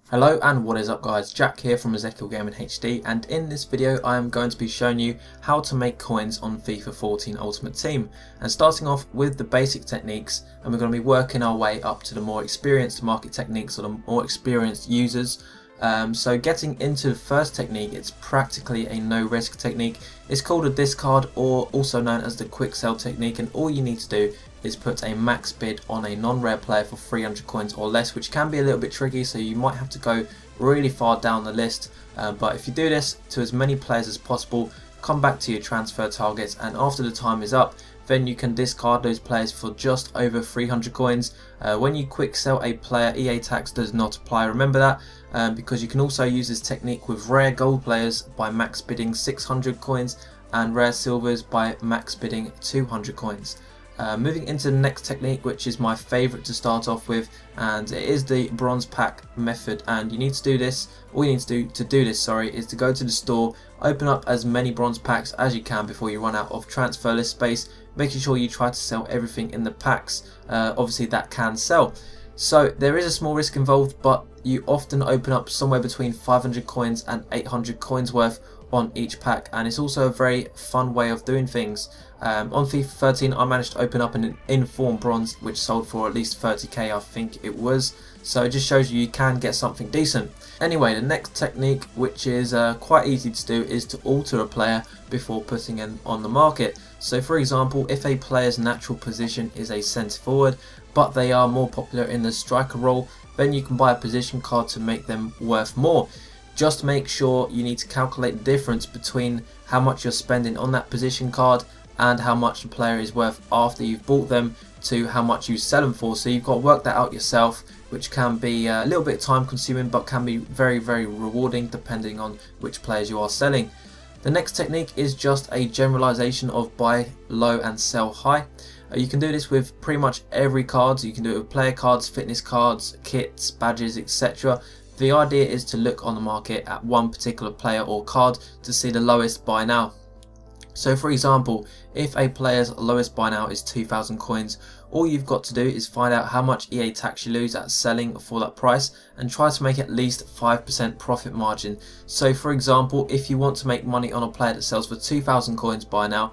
Hello and what is up guys, Jack here from Ezekiel Gaming HD, and in this video I am going to be showing you how to make coins on FIFA 14 Ultimate Team, and starting off with the basic techniques, and we're going to be working our way up to the more experienced market techniques or the more experienced users. So getting into the first technique, it's practically a no risk technique. It's called a discard, or also known as the quick sell technique, and all you need to do is put a max bid on a non-rare player for 300 coins or less, which can be a little bit tricky, so you might have to go really far down the list, but if you do this to as many players as possible, come back to your transfer targets, and after the time is up, then you can discard those players for just over 300 coins. When you quick sell a player, EA tax does not apply, remember that, because you can also use this technique with rare gold players by max bidding 600 coins and rare silvers by max bidding 200 coins. Moving into the next technique, which is my favourite to start off with, and it is the bronze pack method. And you need to do this, all you need to do this is to go to the store, open up as many bronze packs as you can before you run out of transfer list space, making sure you try to sell everything in the packs, obviously that can sell. So there is a small risk involved, but you often open up somewhere between 500 coins and 800 coins worth on each pack, and it's also a very fun way of doing things. On FIFA 13 I managed to open up an informed bronze which sold for at least 30k, I think it was, so it just shows you can get something decent. Anyway, the next technique, which is quite easy to do, is to alter a player before putting him on the market. So for example, if a player's natural position is a centre forward but they are more popular in the striker role, then you can buy a position card to make them worth more. Just make sure you need to calculate the difference between how much you're spending on that position card and how much the player is worth after you've bought them to how much you sell them for. So you've got to work that out yourself, which can be a little bit time consuming but can be very rewarding depending on which players you are selling. The next technique is just a generalization of buy low and sell high. You can do this with pretty much every card. You can do it with player cards, fitness cards, kits, badges, etc. The idea is to look on the market at one particular player or card to see the lowest buy now. So for example, if a player's lowest buy now is 2,000 coins, all you've got to do is find out how much EA tax you lose at selling for that price and try to make at least 5% profit margin. So for example, if you want to make money on a player that sells for 2,000 coins buy now,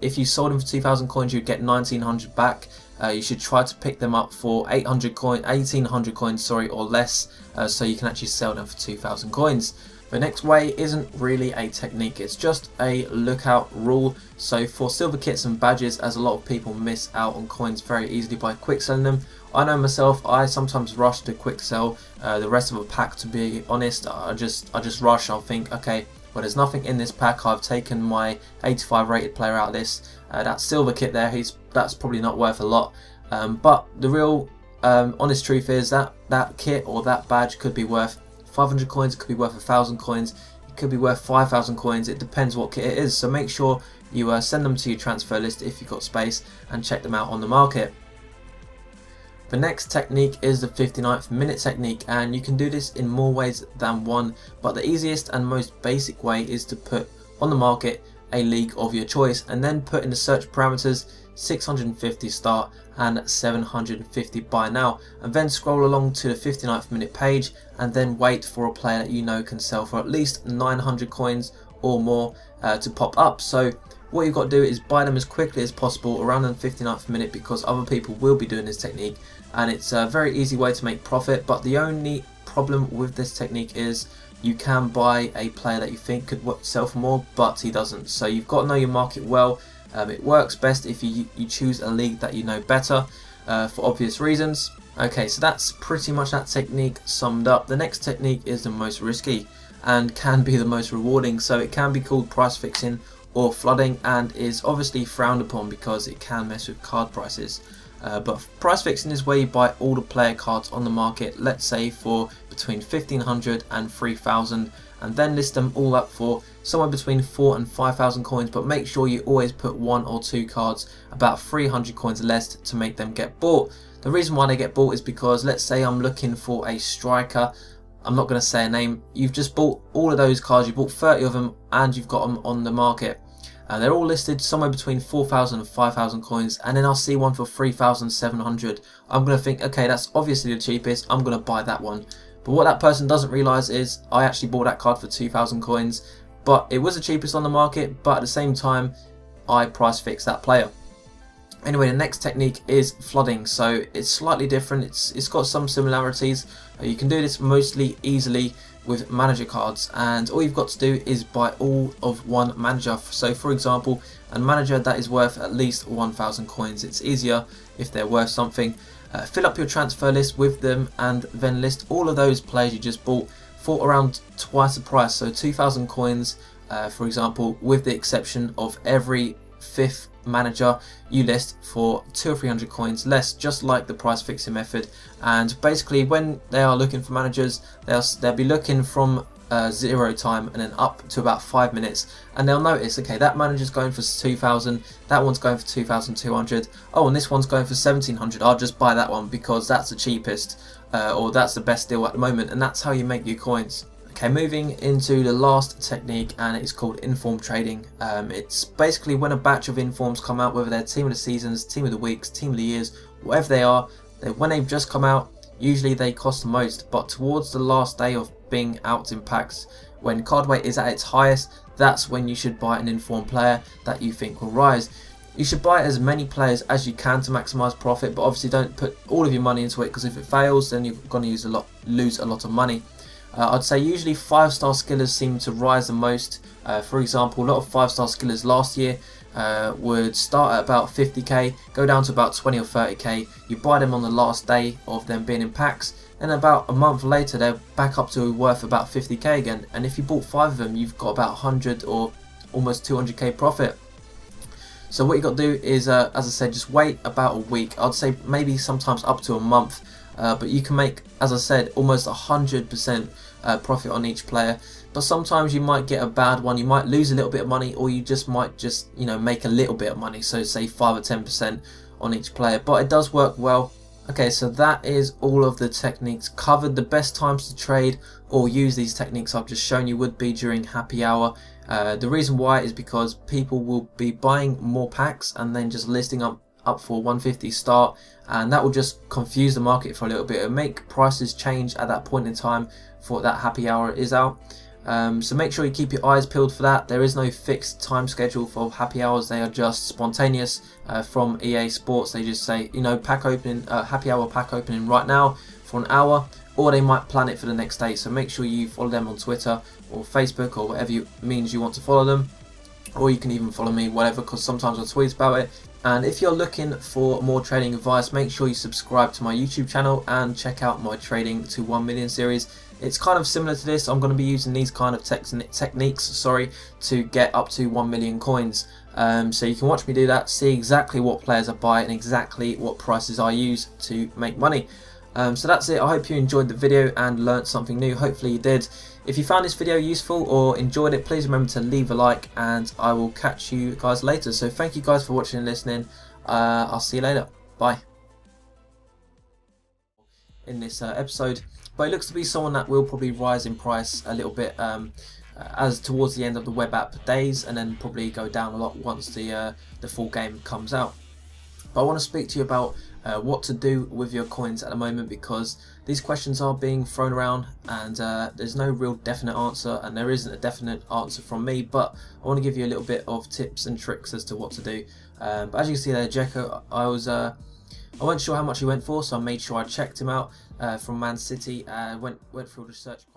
if you sold them for 2,000 coins you'd get 1,900 back. You should try to pick them up for 1,800 coins or less, so you can actually sell them for 2,000 coins. The next way isn't really a technique, it's just a lookout rule. So for silver kits and badges, as a lot of people miss out on coins very easily by quick selling them, I know myself, I sometimes rush to quick sell the rest of a pack. To be honest, I just rush. I'll think, okay, well there's nothing in this pack, I've taken my 85 rated player out of this, that silver kit there, that's probably not worth a lot, but the real honest truth is that that kit or that badge could be worth 500 coins, it could be worth 1,000 coins, it could be worth 5,000 coins, it depends what kit it is. So make sure you send them to your transfer list if you've got space and check them out on the market. The next technique is the 59th minute technique, and you can do this in more ways than one, but the easiest and most basic way is to put on the market a league of your choice and then put in the search parameters 650 start and 750 buy now, and then scroll along to the 59th minute page and then wait for a player that you know can sell for at least 900 coins or more to pop up. So what you've got to do is buy them as quickly as possible around the 59th minute, because other people will be doing this technique, and it's a very easy way to make profit. But the only problem with this technique is you can buy a player that you think could sell for more, but he doesn't. So you've got to know your market well. It works best if you choose a league that you know better, for obvious reasons. Okay, so that's pretty much that technique summed up. The next technique is the most risky and can be the most rewarding. So it can be called price fixing or flooding, and is obviously frowned upon because it can mess with card prices. But price fixing is where you buy all the player cards on the market, let's say for between 1,500 and 3,000, and then list them all up for somewhere between 4,000 and 5,000 coins, but make sure you always put one or two cards about 300 coins less to make them get bought. The reason why they get bought is because, let's say I'm looking for a striker, I'm not going to say a name, you've just bought all of those cards, you bought 30 of them and you've got them on the market. They're all listed somewhere between 4,000 and 5,000 coins, and then I'll see one for 3,700. I'm going to think, okay, that's obviously the cheapest, I'm going to buy that one. But what that person doesn't realise is I actually bought that card for 2,000 coins, but it was the cheapest on the market, but at the same time I price fixed that player. Anyway, the next technique is flooding. So it's slightly different. It's got some similarities. You can do this mostly easily with manager cards, and all you've got to do is buy all of one manager. So for example, a manager that is worth at least 1,000 coins. It's easier if they're worth something. Fill up your transfer list with them and then list all of those players you just bought for around twice the price. So 2,000 coins, for example, with the exception of every 5th manager you list for 200 or 300 coins less, just like the price fixing method. And basically when they are looking for managers, they'll be looking from 0 time and then up to about 5 minutes, and they'll notice, okay, that manager's going for 2,000, that one's going for 2,200, oh, and this one's going for 1,700, I'll just buy that one because that's the cheapest, or that's the best deal at the moment. And that's how you make your coins. Okay, moving into the last technique, and it's called inform trading. It's basically when a batch of informs come out, whether they're team of the seasons, team of the weeks, team of the years, whatever they are, when they've just come out, usually they cost the most, but towards the last day of being out in packs, when card weight is at its highest, that's when you should buy an inform player that you think will rise. You should buy as many players as you can to maximise profit, but obviously don't put all of your money into it, because if it fails then you're going to lose a lot of money. I'd say usually 5-star skillers seem to rise the most. For example, a lot of 5-star skillers last year would start at about 50k, go down to about 20 or 30k. You buy them on the last day of them being in packs, and about a month later they're back up to worth about 50k again. And if you bought 5 of them, you've got about 100 or almost 200k profit. So what you got to do is, as I said, just wait about a week. I'd say maybe sometimes up to a month. But you can make, as I said, almost 100% profit on each player. But sometimes you might get a bad one, you might lose a little bit of money, or you just might make a little bit of money, so say 5 or 10% on each player. But it does work well. Okay, so that is all of the techniques covered. The best times to trade or use these techniques I've just shown you would be during happy hour. The reason why is because people will be buying more packs and then just listing up for 150 start, and that will just confuse the market for a little bit. It'll make prices change at that point in time for that happy hour is out. So make sure you keep your eyes peeled for that. There is no fixed time schedule for happy hours. They are just spontaneous from EA Sports. They just say, you know, pack opening, happy hour pack opening right now for an hour, or they might plan it for the next day. So make sure you follow them on Twitter or Facebook or whatever means you want to follow them, or you can even follow me, whatever, because sometimes I tweet about it. And if you're looking for more trading advice, make sure you subscribe to my YouTube channel and check out my Trading to 1 Million series. It's kind of similar to this. I'm going to be using these kind of techniques to get up to 1 million coins. So you can watch me do that, see exactly what players I buy and exactly what prices I use to make money. So that's it. I hope you enjoyed the video and learnt something new. Hopefully you did. If you found this video useful or enjoyed it, please remember to leave a like, and I will catch you guys later. So thank you guys for watching and listening. I'll see you later. Bye. In this episode, but it looks to be someone that will probably rise in price a little bit as towards the end of the web app days, and then probably go down a lot once the full game comes out. But I want to speak to you about what to do with your coins at the moment, because these questions are being thrown around, and there's no real definite answer, and there isn't a definite answer from me, but I want to give you a little bit of tips and tricks as to what to do. But as you can see there, Dzeko, I wasn't sure how much he went for, so I made sure I checked him out from Man City. Went through the search quite